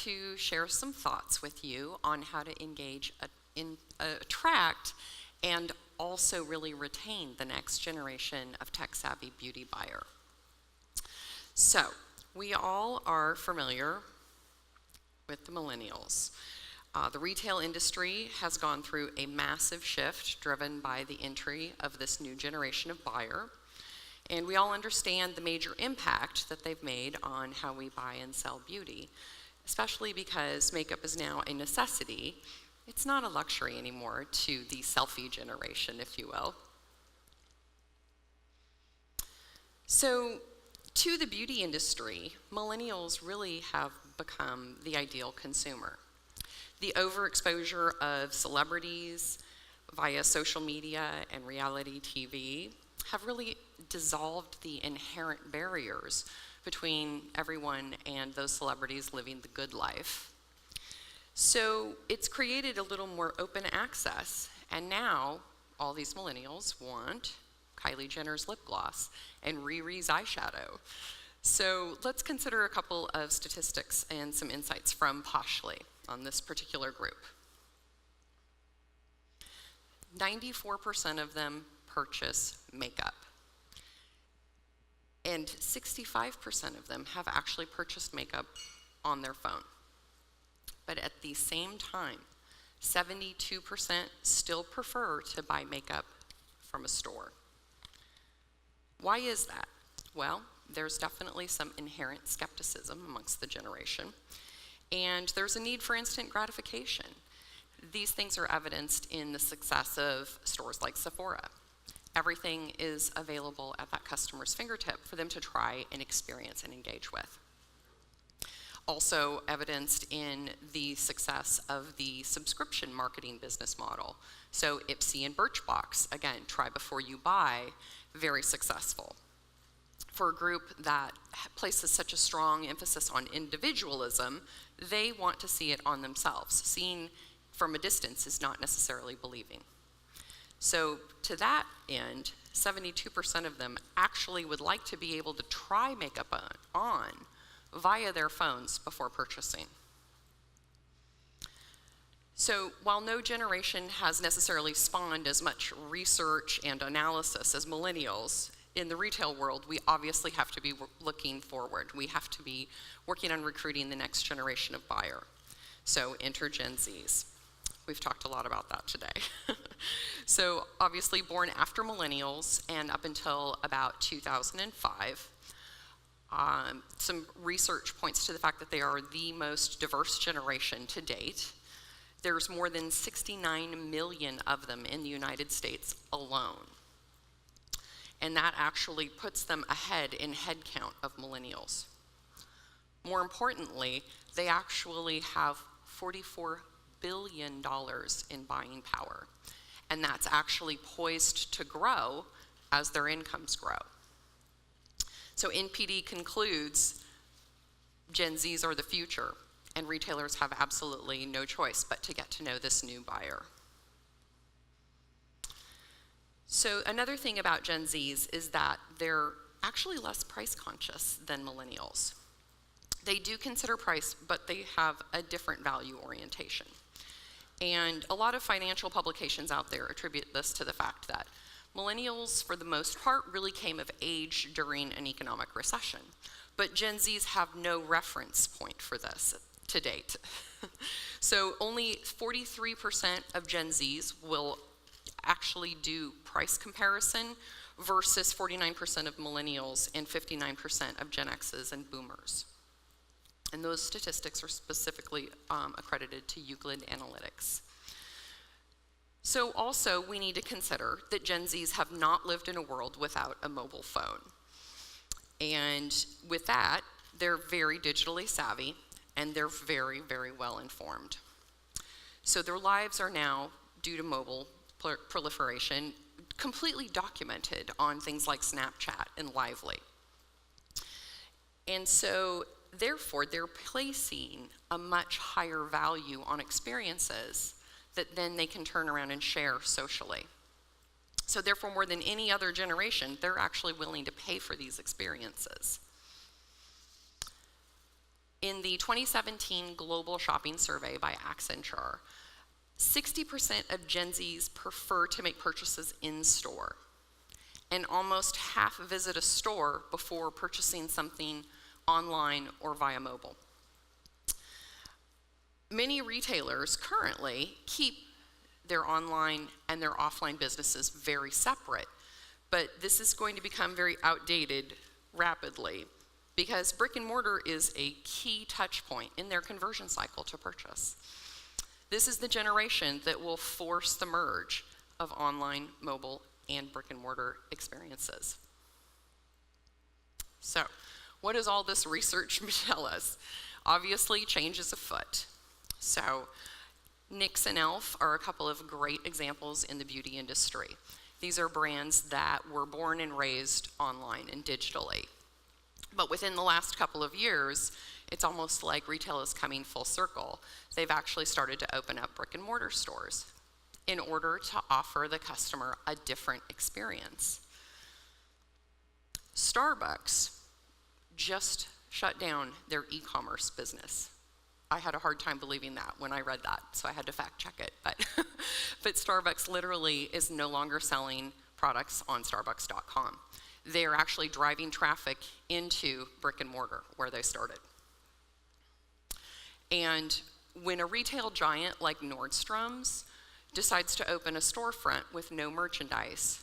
to share some thoughts with you on how to engage, attract, and also really retain the next generation of tech-savvy beauty buyer. So, we all are familiar with the millennials. The retail industry has gone through a massive shift driven by the entry of this new generation of buyer. And we all understand the major impact that they've made on how we buy and sell beauty, especially because makeup is now a necessity. It's not a luxury anymore to the selfie generation, if you will. So, to the beauty industry, millennials really have become the ideal consumer. The overexposure of celebrities via social media and reality TV have really dissolved the inherent barriers between everyone and those celebrities living the good life. So it's created a little more open access, and now all these millennials want Kylie Jenner's lip gloss and Riri's eyeshadow. So let's consider a couple of statistics and some insights from Poshly on this particular group. 94% of them purchase makeup, and 65% of them have actually purchased makeup on their phone. But at the same time, 72% still prefer to buy makeup from a store. Why is that? Well, there's definitely some inherent skepticism amongst the generation, and there's a need for instant gratification. These things are evidenced in the success of stores like Sephora. Everything is available at that customer's fingertip for them to try and experience and engage with. Also evidenced in the success of the subscription marketing business model. So Ipsy and Birchbox, again, try before you buy, very successful. For a group that places such a strong emphasis on individualism, they want to see it on themselves. Seeing from a distance is not necessarily believing. So to that end, 72% of them actually would like to be able to try makeup on via their phones before purchasing. So while no generation has necessarily spawned as much research and analysis as millennials, in the retail world, we obviously have to be looking forward. We have to be working on recruiting the next generation of buyer. So enter Gen Zs. We've talked a lot about that today. So obviously born after millennials and up until about 2005, some research points to the fact that they are the most diverse generation to date. There's more than 69 million of them in the United States alone. And that actually puts them ahead in head count of millennials. More importantly, they actually have $44 billion in buying power. And that's actually poised to grow as their incomes grow. So NPD concludes Gen Zs are the future, and retailers have absolutely no choice but to get to know this new buyer. So another thing about Gen Zs is that they're actually less price conscious than millennials. They do consider price, but they have a different value orientation. And a lot of financial publications out there attribute this to the fact that millennials, for the most part, really came of age during an economic recession. But Gen Zs have no reference point for this to date. So only 43% of Gen Zs will actually do price comparison versus 49% of millennials and 59% of Gen X's and boomers. And those statistics are specifically accredited to Euclid Analytics. So also we need to consider that Gen Zs have not lived in a world without a mobile phone. And with that, they're very digitally savvy and they're very, very well informed. So their lives are now, due to mobile proliferation, completely documented on things like Snapchat and Lively. And so therefore, they're placing a much higher value on experiences that then they can turn around and share socially. So therefore, more than any other generation, they're actually willing to pay for these experiences. In the 2017 Global Shopping Survey by Accenture, 60% of Gen Zs prefer to make purchases in store, and almost half visit a store before purchasing something online or via mobile. Many retailers currently keep their online and their offline businesses very separate, but this is going to become very outdated rapidly because brick and mortar is a key touch point in their conversion cycle to purchase. This is the generation that will force the merge of online, mobile, and brick and mortar experiences. So, what does all this research tell us? Obviously, change is afoot. So, NYX and e.l.f. are a couple of great examples in the beauty industry. These are brands that were born and raised online and digitally. But within the last couple of years, it's almost like retail is coming full circle. They've actually started to open up brick and mortar stores in order to offer the customer a different experience. Starbucks just shut down their e-commerce business. I had a hard time believing that when I read that, so I had to fact check it. But Starbucks literally is no longer selling products on starbucks.com. They're actually driving traffic into brick and mortar where they started. And when a retail giant like Nordstrom's decides to open a storefront with no merchandise,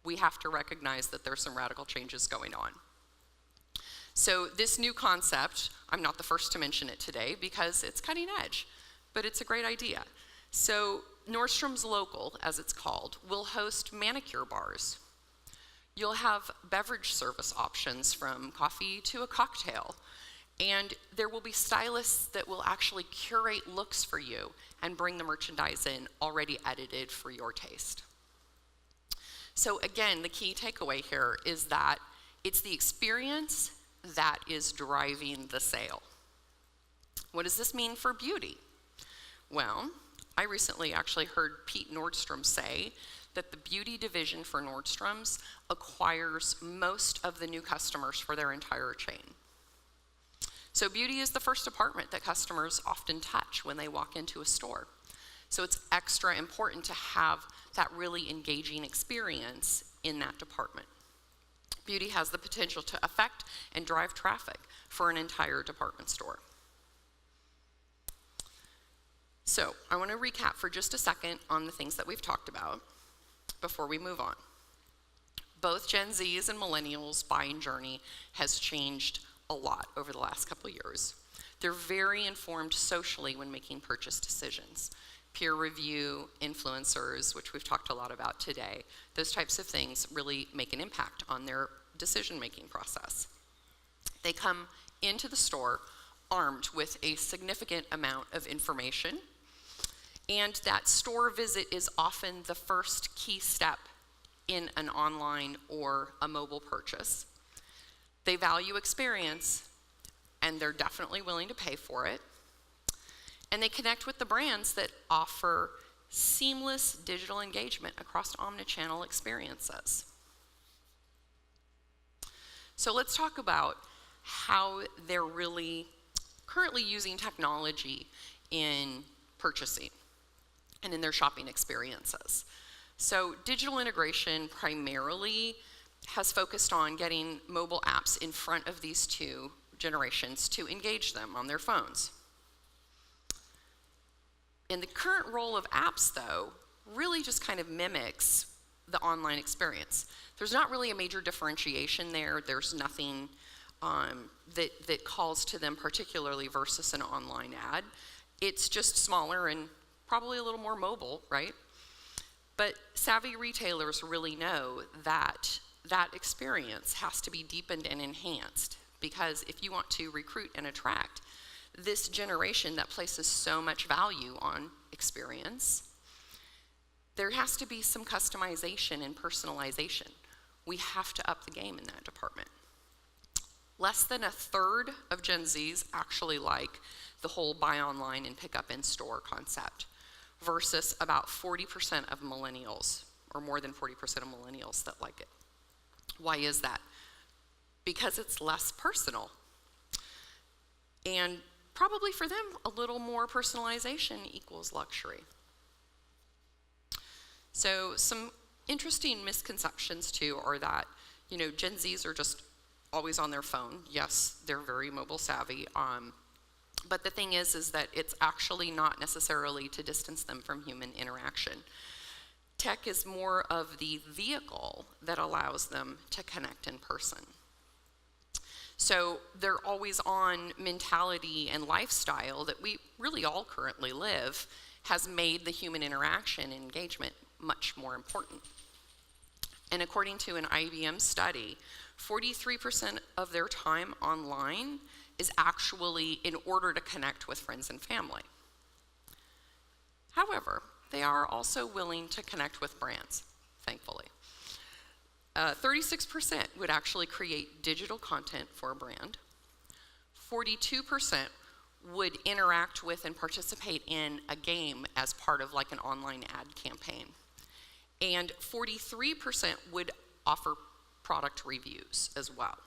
we have to recognize that there's some radical changes going on. So this new concept, I'm not the first to mention it today because it's cutting edge, but it's a great idea. So Nordstrom's Local, as it's called, will host manicure bars. You'll have beverage service options from coffee to a cocktail. And there will be stylists that will actually curate looks for you and bring the merchandise in already edited for your taste. So again, the key takeaway here is that it's the experience that is driving the sale. What does this mean for beauty? Well, I recently actually heard Pete Nordstrom say that the beauty division for Nordstrom's acquires most of the new customers for their entire chain. So beauty is the first department that customers often touch when they walk into a store. So it's extra important to have that really engaging experience in that department. Beauty has the potential to affect and drive traffic for an entire department store. So I want to recap for just a second on the things that we've talked about before we move on. Both Gen Zs and millennials' buying journey has changed a lot over the last couple years. They're very informed socially when making purchase decisions. Peer review, influencers, which we've talked a lot about today, those types of things really make an impact on their decision-making process. They come into the store armed with a significant amount of information, and that store visit is often the first key step in an online or a mobile purchase. They value experience, and they're definitely willing to pay for it. And they connect with the brands that offer seamless digital engagement across omnichannel experiences. So let's talk about how they're really currently using technology in purchasing and in their shopping experiences. So digital integration primarily has focused on getting mobile apps in front of these two generations to engage them on their phones. And the current role of apps, though, really just kind of mimics the online experience. There's not really a major differentiation there. There's nothing that calls to them particularly versus an online ad. It's just smaller and probably a little more mobile, right? But savvy retailers really know that that experience has to be deepened and enhanced, because if you want to recruit and attract this generation that places so much value on experience, there has to be some customization and personalization. We have to up the game in that department. Less than a third of Gen Zs actually like the whole buy online and pick up in store concept, versus about 40% of millennials, or more than 40% of millennials that like it. Why is that? Because it's less personal. And probably for them, a little more personalization equals luxury. So some interesting misconceptions too are that, Gen Zs are just always on their phone. Yes, they're very mobile savvy. But the thing is that it's actually not necessarily to distance them from human interaction. Tech is more of the vehicle that allows them to connect in person. So their always on mentality and lifestyle that we really all currently live has made the human interaction and engagement much more important. And according to an IBM study, 43% of their time online is actually in order to connect with friends and family. However, they are also willing to connect with brands, thankfully. 36% would actually create digital content for a brand. 42% would interact with and participate in a game as part of like an online ad campaign. And 43% would offer product reviews as well.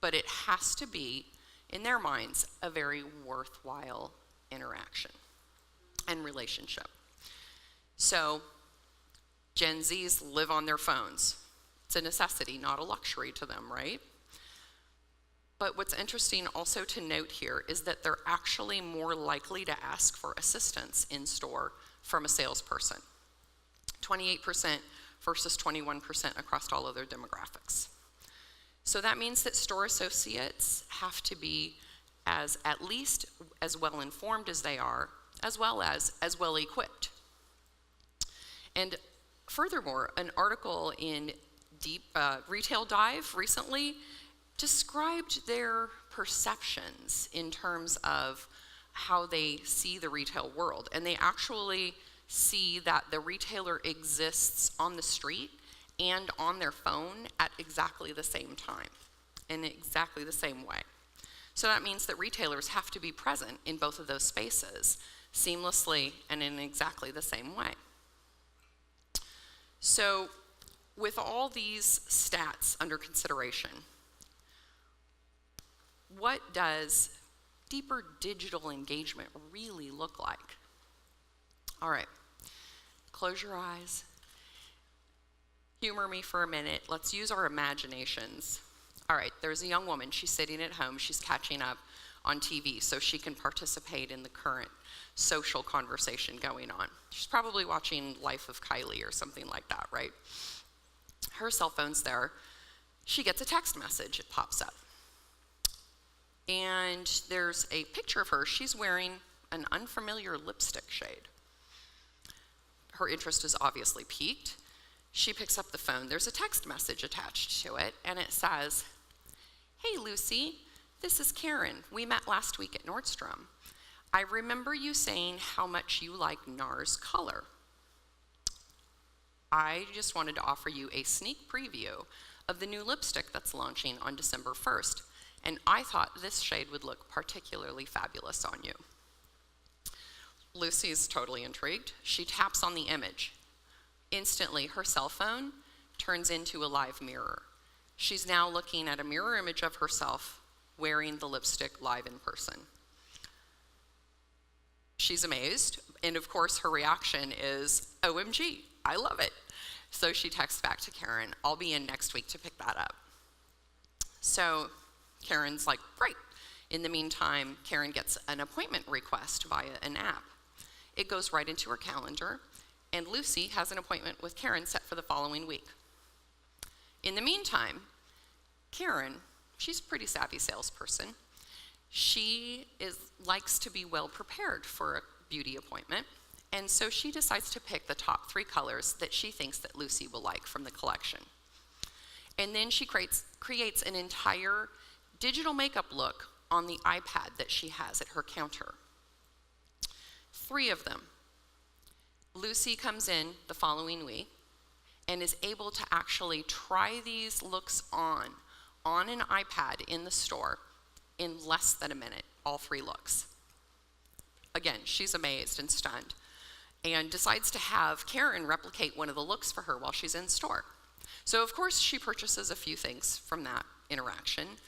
But it has to be, in their minds, a very worthwhile interaction and relationship. So, Gen Zs live on their phones. It's a necessity, not a luxury to them, right? But what's interesting also to note here is that they're actually more likely to ask for assistance in store from a salesperson. 28% versus 21% across all other demographics. So that means that store associates have to be at least as well informed as they are, as well equipped. And furthermore, an article in Deep Retail Dive recently described their perceptions in terms of how they see the retail world. And they actually see that the retailer exists on the street and on their phone at exactly the same time, in exactly the same way. So that means that retailers have to be present in both of those spaces seamlessly and in exactly the same way. So with all these stats under consideration, what does deeper digital engagement really look like? All right, close your eyes. Humor me for a minute. Let's use our imaginations. All right, there's a young woman. She's sitting at home. She's catching up on TV so she can participate in the current social conversation going on. She's probably watching Life of Kylie or something like that, right? Her cell phone's there. She gets a text message. It pops up. And there's a picture of her. She's wearing an unfamiliar lipstick shade. Her interest is obviously piqued. She picks up the phone. There's a text message attached to it, and it says, "Hey, Lucy, this is Karen. We met last week at Nordstrom. I remember you saying how much you like NARS color. I just wanted to offer you a sneak preview of the new lipstick that's launching on December 1st, and I thought this shade would look particularly fabulous on you." Lucy's totally intrigued. She taps on the image. Instantly, her cell phone turns into a live mirror. She's now looking at a mirror image of herself wearing the lipstick live in person. She's amazed, and of course her reaction is, "OMG, I love it." So she texts back to Karen, "I'll be in next week to pick that up." So Karen's like, "Great." In the meantime, Karen gets an appointment request via an app. It goes right into her calendar, and Lucy has an appointment with Karen set for the following week. In the meantime, Karen, she's a pretty savvy salesperson. She likes to be well prepared for a beauty appointment, and so she decides to pick the top 3 colors that she thinks that Lucy will like from the collection. And then she creates an entire digital makeup look on the iPad that she has at her counter. 3 of them. Lucy comes in the following week and is able to actually try these looks on an iPad in the store in less than a minute, all 3 looks. Again, she's amazed and stunned and decides to have Karen replicate one of the looks for her while she's in store. So of course she purchases a few things from that interaction,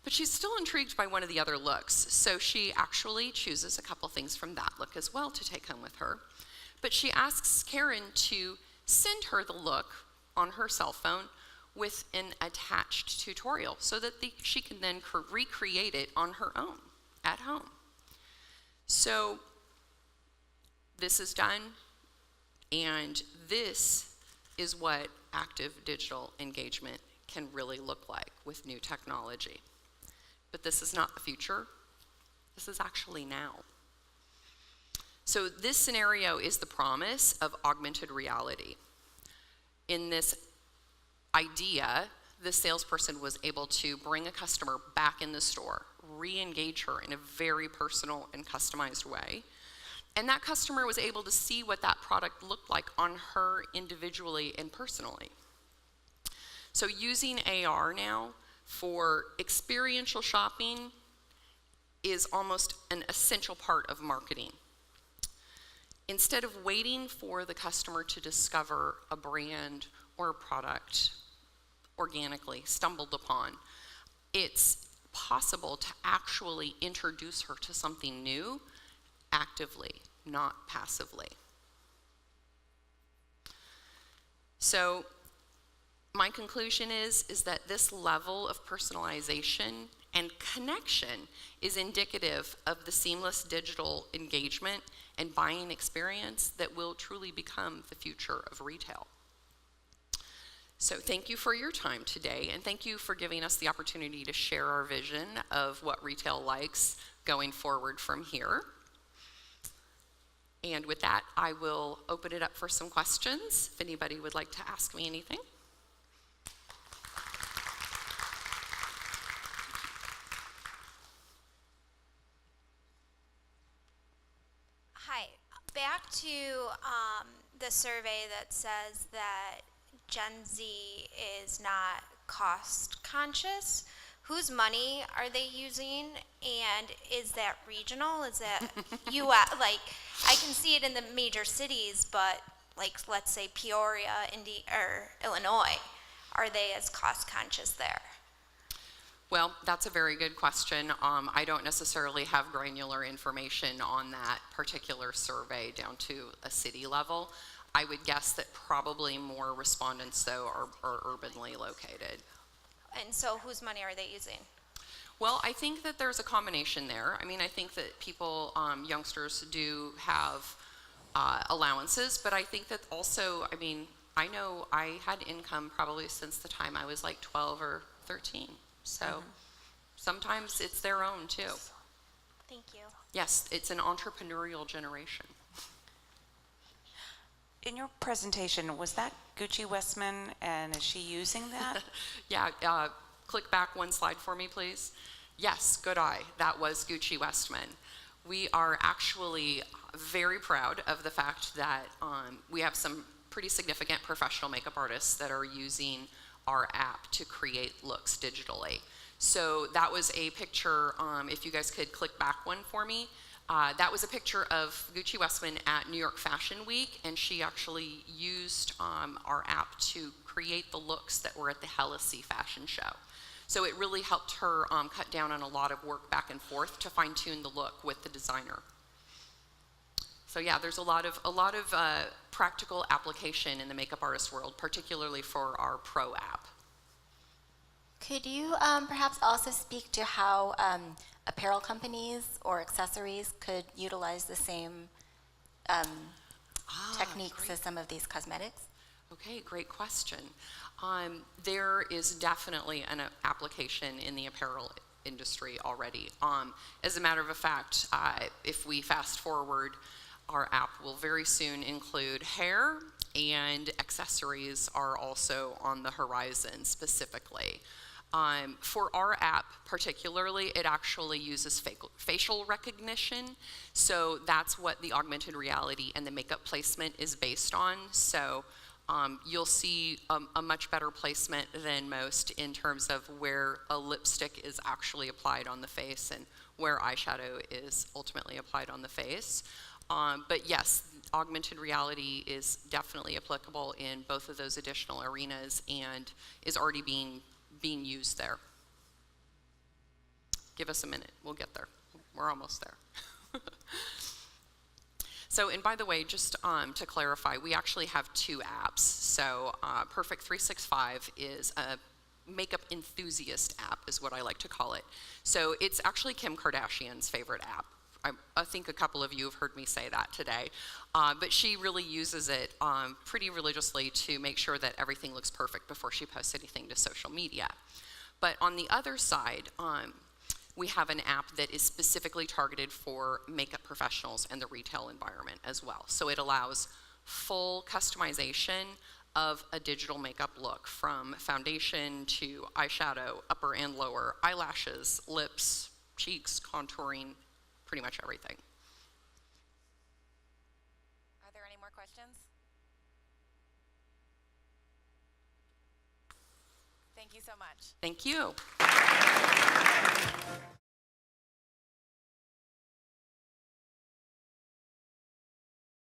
But she's still intrigued by one of the other looks, so she actually chooses a couple things from that look as well to take home with her. But she asks Karen to send her the look on her cell phone with an attached tutorial so that she can then recreate it on her own at home. So this is done, and this is what active digital engagement can really look like with new technology. But this is not the future. This is actually now. So this scenario is the promise of augmented reality. In this idea, the salesperson was able to bring a customer back in the store, re-engage her in a very personal and customized way. And that customer was able to see what that product looked like on her individually and personally. So using AR now for experiential shopping is almost an essential part of marketing. Instead of waiting for the customer to discover a brand or a product organically stumbled upon, it's possible to actually introduce her to something new actively, not passively. So my conclusion is that this level of personalization and connection is indicative of the seamless digital engagement and buying experience that will truly become the future of retail. So thank you for your time today, and thank you for giving us the opportunity to share our vision of what retail likes going forward from here. And with that, I will open it up for some questions, if anybody would like to ask me anything. Hi, back to the survey that says that Gen Z is not cost conscious. Whose money are they using, and is that regional? Is that U.S.? Like, I can see it in the major cities, but like, let's say Peoria, or Illinois, are they as cost conscious there? Well, that's a very good question. I don't necessarily have granular information on that particular survey down to a city level. I would guess that probably more respondents, though, are urbanly located. And so whose money are they using? Well, I think that there's a combination there. I mean, I think that people, youngsters do have allowances, but I think that also, I mean, I know I had income probably since the time I was like 12 or 13. So sometimes it's their own too. Thank you. Yes, it's an entrepreneurial generation. In your presentation, was that Gucci Westman, and is she using that? Yeah, click back one slide for me, please. Yes, good eye. That was Gucci Westman. We are actually very proud of the fact that we have some pretty significant professional makeup artists that are using our app to create looks digitally. So that was a picture, if you guys could click back one for me. That was a picture of Gucci Westman at New York Fashion Week, and she actually used our app to create the looks that were at the Hellasy fashion show. So it really helped her cut down on a lot of work back and forth to fine-tune the look with the designer. So yeah, there's a lot of practical application in the makeup artist world, particularly for our Pro app. Could you perhaps also speak to how apparel companies or accessories could utilize the same techniques as some of these cosmetics? Okay, great question. There is definitely an application in the apparel industry already. As a matter of fact, if we fast forward, our app will very soon include hair, and accessories are also on the horizon specifically. For our app particularly, it actually uses facial recognition, so that's what the augmented reality and the makeup placement is based on. So you'll see a much better placement than most in terms of where a lipstick is actually applied on the face and where eyeshadow is ultimately applied on the face. But yes, augmented reality is definitely applicable in both of those additional arenas and is already being used there. Give us a minute. We'll get there. We're almost there. So, and by the way, just to clarify, we actually have 2 apps. So, Perfect365 is a makeup enthusiast app, is what I like to call it. So, it's actually Kim Kardashian's favorite app. I think a couple of you have heard me say that today. But she really uses it pretty religiously to make sure that everything looks perfect before she posts anything to social media. But on the other side, we have an app that is specifically targeted for makeup professionals and the retail environment as well. So it allows full customization of a digital makeup look, from foundation to eyeshadow, upper and lower, eyelashes, lips, cheeks, contouring, pretty much everything. Are there any more questions? Thank you so much. Thank you.